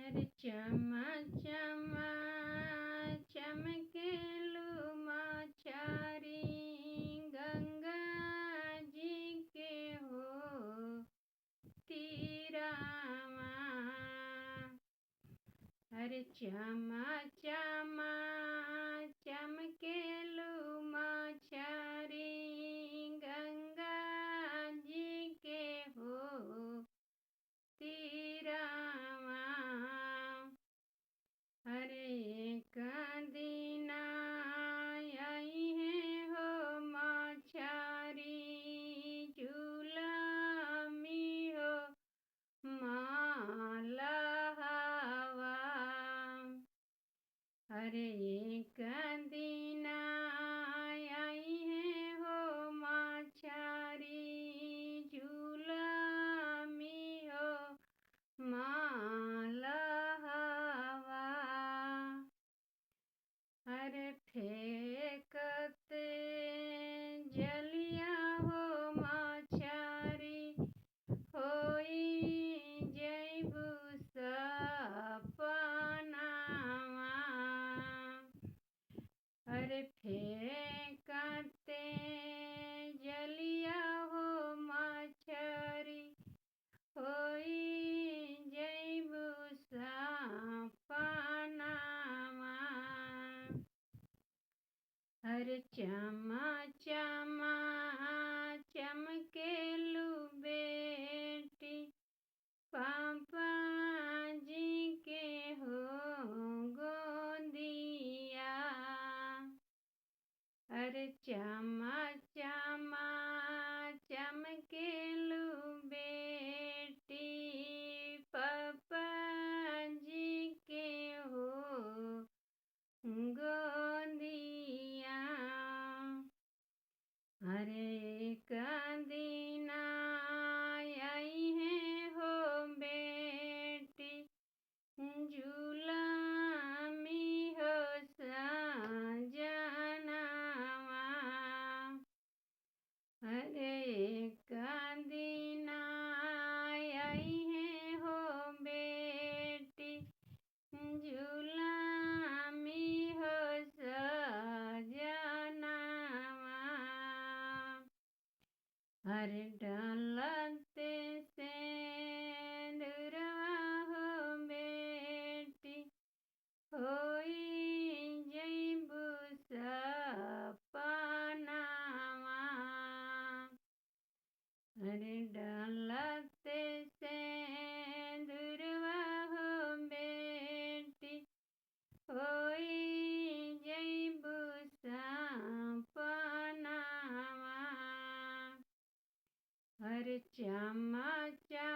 अरे चमा चमा चमकेलू मछरी गंगा जी के हो तीरामा। अरे चमा चमा चमकेलू मछरी गंगा जी के हो तीरामा। अरे एक दिन आई है हो मछरी झूलमी हो मालहवा। अरे एक दिन आई है हो मछरी झूलमी हो मालहवा। अरे फेंकते जलिया हो मछरी होई जैबू सपनावा। अरे फेंकते जलिया हो मछरी होई जैबू सपनावा। अरे चमा चमा चमकेलू बेटी पापा जी के हो गोदिया। अरे चमा चमा चमकेलू बेटी पापा जी के हो गोदिया। अरे एक दिन आई है हो बेटी झूलमी हो सजनवा। अरे एक दिन आई है हो बेटी झूलमी हो सजनवा। अरे डालते से दुरवा हो बेटी होई जैबू सपनावा। अरे डालते से दुरवा हो बेटी होई जैबू सपनावा। अरे चमा चमा